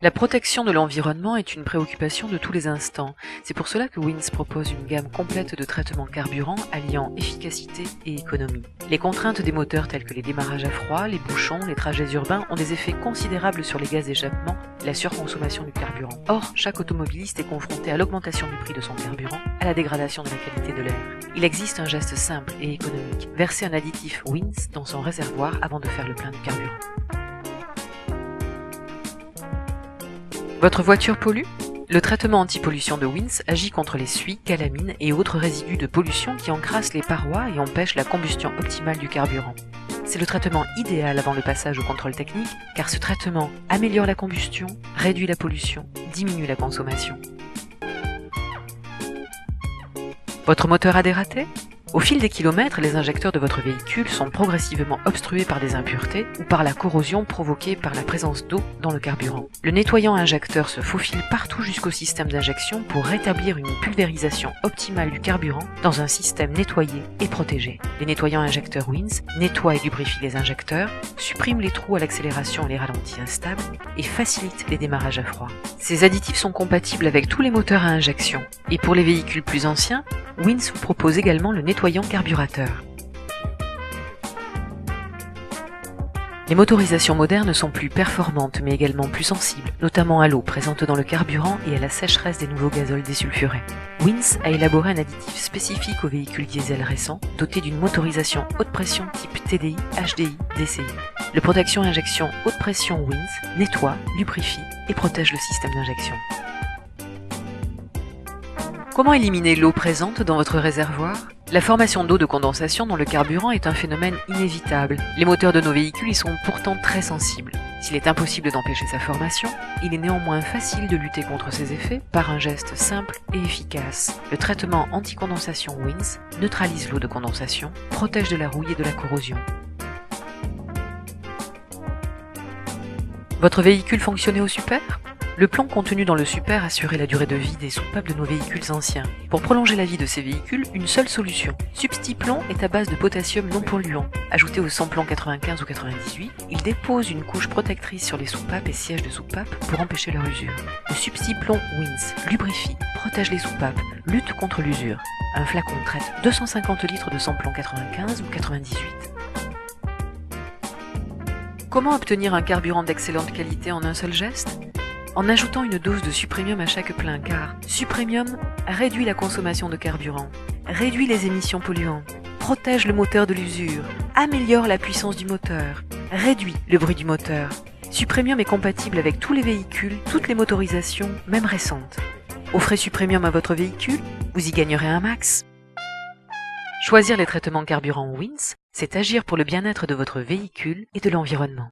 La protection de l'environnement est une préoccupation de tous les instants. C'est pour cela que Wins propose une gamme complète de traitements carburant alliant efficacité et économie. Les contraintes des moteurs telles que les démarrages à froid, les bouchons, les trajets urbains ont des effets considérables sur les gaz d'échappement et la surconsommation du carburant. Or, chaque automobiliste est confronté à l'augmentation du prix de son carburant, à la dégradation de la qualité de l'air. Il existe un geste simple et économique. Verser un additif Wins dans son réservoir avant de faire le plein de carburant. Votre voiture pollue? Le traitement anti-pollution de Wins agit contre les suies, calamines et autres résidus de pollution qui encrassent les parois et empêchent la combustion optimale du carburant. C'est le traitement idéal avant le passage au contrôle technique, car ce traitement améliore la combustion, réduit la pollution, diminue la consommation. Votre moteur a dératé? Au fil des kilomètres, les injecteurs de votre véhicule sont progressivement obstrués par des impuretés ou par la corrosion provoquée par la présence d'eau dans le carburant. Le nettoyant injecteur se faufile partout jusqu'au système d'injection pour rétablir une pulvérisation optimale du carburant dans un système nettoyé et protégé. Les nettoyants injecteurs Wins nettoient et lubrifient les injecteurs, suppriment les trous à l'accélération et les ralentis instables et facilitent les démarrages à froid. Ces additifs sont compatibles avec tous les moteurs à injection. Et pour les véhicules plus anciens, Wins vous propose également le nettoyant carburateur. Les motorisations modernes sont plus performantes mais également plus sensibles, notamment à l'eau présente dans le carburant et à la sécheresse des nouveaux gazoles désulfurés. Wins a élaboré un additif spécifique aux véhicules diesel récents, doté d'une motorisation haute pression type TDI, HDI, DCI. Le protection injection haute pression Wins nettoie, lubrifie et protège le système d'injection. Comment éliminer l'eau présente dans votre réservoir? La formation d'eau de condensation dans le carburant est un phénomène inévitable. Les moteurs de nos véhicules y sont pourtant très sensibles. S'il est impossible d'empêcher sa formation, il est néanmoins facile de lutter contre ses effets par un geste simple et efficace. Le traitement anti-condensation Wins neutralise l'eau de condensation, protège de la rouille et de la corrosion. Votre véhicule fonctionnait au super? Le plomb contenu dans le super assurait la durée de vie des soupapes de nos véhicules anciens. Pour prolonger la vie de ces véhicules, une seule solution. Substiplon est à base de potassium non polluant. Ajouté au samplon 95 ou 98, il dépose une couche protectrice sur les soupapes et sièges de soupapes pour empêcher leur usure. Le substiplon Wins lubrifie, protège les soupapes, lutte contre l'usure. Un flacon traite 250 litres de samplon 95 ou 98. Comment obtenir un carburant d'excellente qualité en un seul geste? En ajoutant une dose de Supremium à chaque plein, car Supremium réduit la consommation de carburant, réduit les émissions polluantes, protège le moteur de l'usure, améliore la puissance du moteur, réduit le bruit du moteur. Supremium est compatible avec tous les véhicules, toutes les motorisations, même récentes. Offrez Supremium à votre véhicule, vous y gagnerez un max. Choisir les traitements carburant Wins, c'est agir pour le bien-être de votre véhicule et de l'environnement.